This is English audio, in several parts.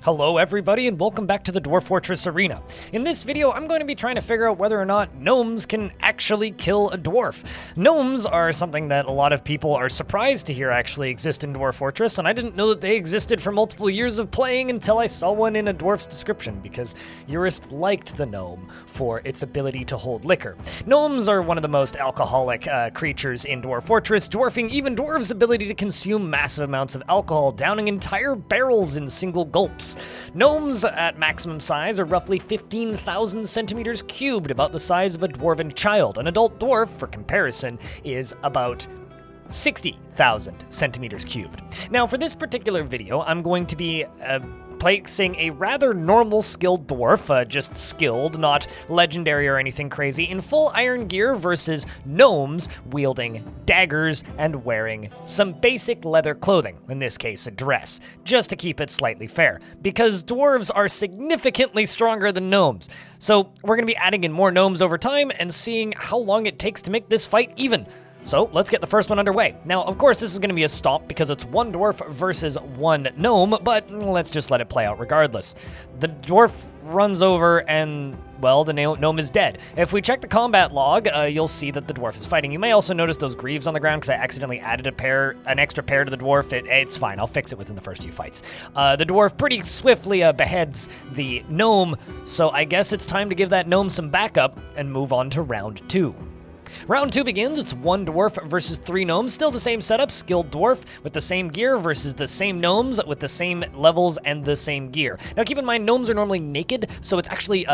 Hello everybody and welcome back to the Dwarf Fortress Arena. In this video, I'm going to be trying to figure out whether or not gnomes can actually kill a dwarf. Gnomes are something that a lot of people are surprised to hear actually exist in Dwarf Fortress, and I didn't know that they existed for multiple years of playing until I saw one in a dwarf's description, because Eurist liked the gnome for its ability to hold liquor. Gnomes are one of the most alcoholic creatures in Dwarf Fortress, dwarfing even dwarves' ability to consume massive amounts of alcohol, downing entire barrels in single gulps. Gnomes at maximum size are roughly 15,000 centimeters cubed, about the size of a dwarven child. An adult dwarf, for comparison, is about 60,000 centimeters cubed. Now, for this particular video, I'm going to be placing a rather normal skilled dwarf, just skilled, not legendary or anything crazy, in full iron gear versus gnomes wielding daggers and wearing some basic leather clothing, in this case a dress, just to keep it slightly fair, because dwarves are significantly stronger than gnomes. So we're going to be adding in more gnomes over time and seeing how long it takes to make this fight even. So let's get the first one underway. Now, of course, this is going to be a stomp because it's one dwarf versus one gnome, but let's just let it play out regardless. The dwarf runs over and, well, the gnome is dead. If we check the combat log, you'll see that the dwarf is fighting. You may also notice those greaves on the ground because I accidentally added an extra pair to the dwarf. It's fine. I'll fix it within the first few fights. The dwarf pretty swiftly beheads the gnome, so I guess it's time to give that gnome some backup and move on to round two. Round two begins. It's one dwarf versus three gnomes. Still the same setup, skilled dwarf with the same gear versus the same gnomes with the same levels and the same gear. Now keep in mind, gnomes are normally naked, so it's actually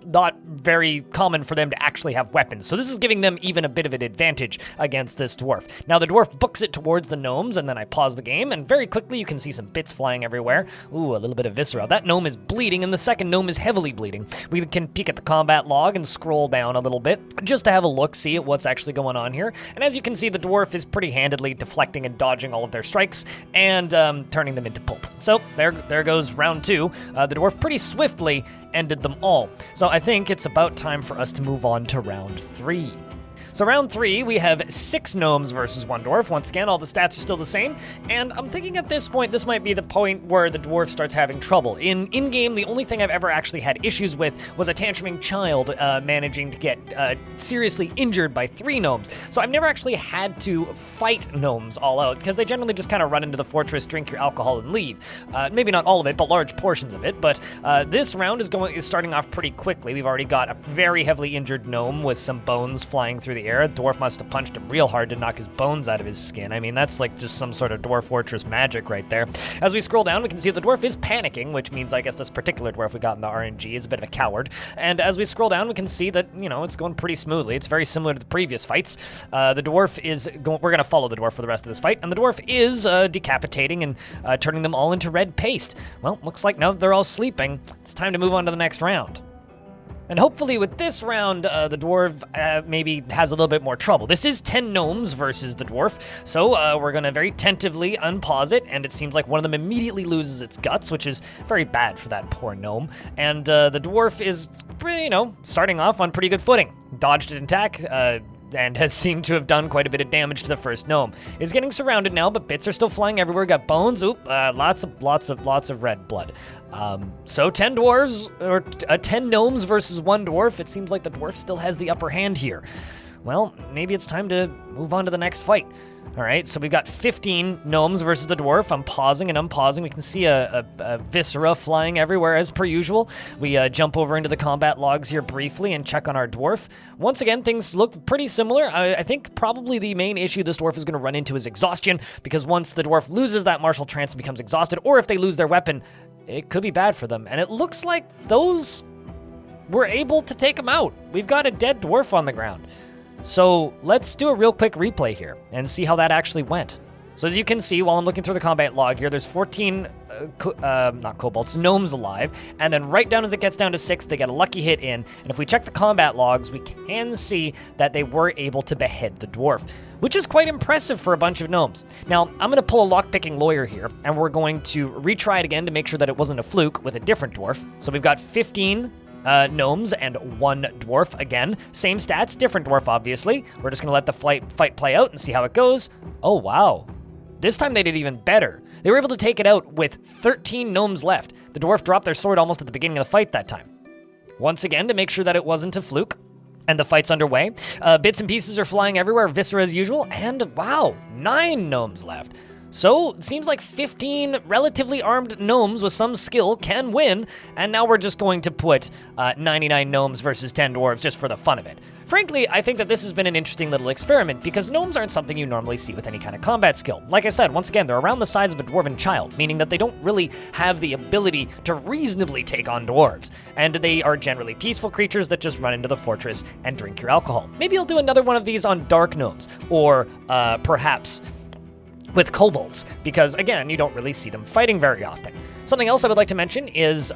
not very common for them to actually have weapons. So this is giving them even a bit of an advantage against this dwarf. Now the dwarf books it towards the gnomes, and then I pause the game, and very quickly you can see some bits flying everywhere. Ooh, a little bit of viscera. That gnome is bleeding, and the second gnome is heavily bleeding. We can peek at the combat log and scroll down a little bit, just to have a look, see at what's actually going on here. And as you can see, the dwarf is pretty handedly deflecting and dodging all of their strikes, and turning them into pulp. So there goes round two. The dwarf pretty swiftly ended them all. So I think it's about time for us to move on to round three. So round three, we have 6 gnomes versus 1 dwarf. Once again, all the stats are still the same, and I'm thinking at this point, this might be the point where the dwarf starts having trouble. In-game, the only thing I've ever actually had issues with was a tantruming child managing to get seriously injured by 3 gnomes. So I've never actually had to fight gnomes all out, because they generally just kind of run into the fortress, drink your alcohol, and leave. Maybe not all of it, but large portions of it. But this round is starting off pretty quickly. We've already got a very heavily injured gnome with some bones flying through the air. The dwarf must have punched him real hard to knock his bones out of his skin. I mean, that's like just some sort of Dwarf Fortress magic right there. As we scroll down, we can see the dwarf is panicking, which means I guess this particular dwarf we got in the RNG is a bit of a coward. And as we scroll down, we can see that, you know, it's going pretty smoothly. It's very similar to the previous fights. The dwarf is we're going to follow the dwarf for the rest of this fight, and the dwarf is decapitating and turning them all into red paste. Well, looks like now that they're all sleeping, it's time to move on to the next round. And hopefully with this round, the dwarf maybe has a little bit more trouble. This is 10 gnomes versus the dwarf, so we're gonna very tentatively unpause it, and it seems like one of them immediately loses its guts, which is very bad for that poor gnome. And the dwarf is, you know, starting off on pretty good footing. Dodged an attack, and has seemed to have done quite a bit of damage to the first gnome. Is getting surrounded now, but bits are still flying everywhere. Got bones. Oop, lots of red blood. So 10 dwarves, or 10 gnomes versus 1 dwarf. It seems like the dwarf still has the upper hand here. Well, maybe it's time to move on to the next fight. All right, so we've got 15 gnomes versus the dwarf. I'm pausing and unpausing. We can see a viscera flying everywhere as per usual. We jump over into the combat logs here briefly and check on our dwarf. Once again, things look pretty similar. I think probably the main issue this dwarf is going to run into is exhaustion, because once the dwarf loses that martial trance and becomes exhausted, or if they lose their weapon, it could be bad for them. And it looks like those were able to take them out. We've got a dead dwarf on the ground. So let's do a real quick replay here and see how that actually went. So as you can see, while I'm looking through the combat log here, there's 14, not kobolds, gnomes alive. And then right down as it gets down to 6, they get a lucky hit in. And if we check the combat logs, we can see that they were able to behead the dwarf, which is quite impressive for a bunch of gnomes. Now, I'm gonna pull a lock-picking lawyer here, and we're going to retry it again to make sure that it wasn't a fluke with a different dwarf. So we've got 15 gnomes and 1 dwarf. Again, same stats, different dwarf, obviously. We're just gonna let the fight play out and see how it goes. Oh, wow. This time they did even better. They were able to take it out with 13 gnomes left. The dwarf dropped their sword almost at the beginning of the fight that time. Once again, to make sure that it wasn't a fluke, and the fight's underway. Bits and pieces are flying everywhere, viscera as usual, and wow, 9 gnomes left. So, it seems like 15 relatively armed gnomes with some skill can win, and now we're just going to put 99 gnomes versus 10 dwarves just for the fun of it. Frankly, I think that this has been an interesting little experiment, because gnomes aren't something you normally see with any kind of combat skill. Like I said, once again, they're around the size of a dwarven child, meaning that they don't really have the ability to reasonably take on dwarves, and they are generally peaceful creatures that just run into the fortress and drink your alcohol. Maybe I'll do another one of these on dark gnomes, or perhaps with kobolds, because again, you don't really see them fighting very often. Something else I would like to mention is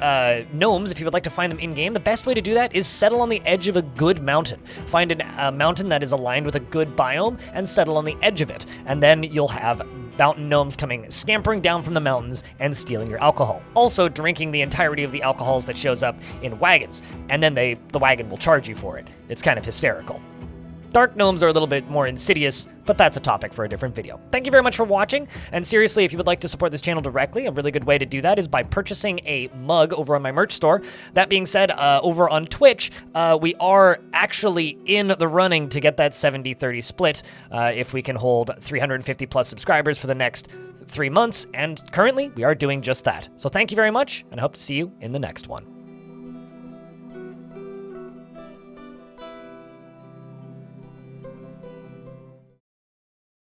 gnomes. If you would like to find them in-game, the best way to do that is settle on the edge of a good mountain. Find a mountain that is aligned with a good biome and settle on the edge of it, and then you'll have mountain gnomes coming scampering down from the mountains and stealing your alcohol. Also drinking the entirety of the alcohols that shows up in wagons, and then the wagon will charge you for it. It's kind of hysterical. Dark gnomes are a little bit more insidious, but that's a topic for a different video. Thank you very much for watching, and seriously, if you would like to support this channel directly, a really good way to do that is by purchasing a mug over on my merch store. That being said, over on Twitch, we are actually in the running to get that 70-30 split if we can hold 350 plus subscribers for the next 3 months, and currently, we are doing just that. So thank you very much, and I hope to see you in the next one.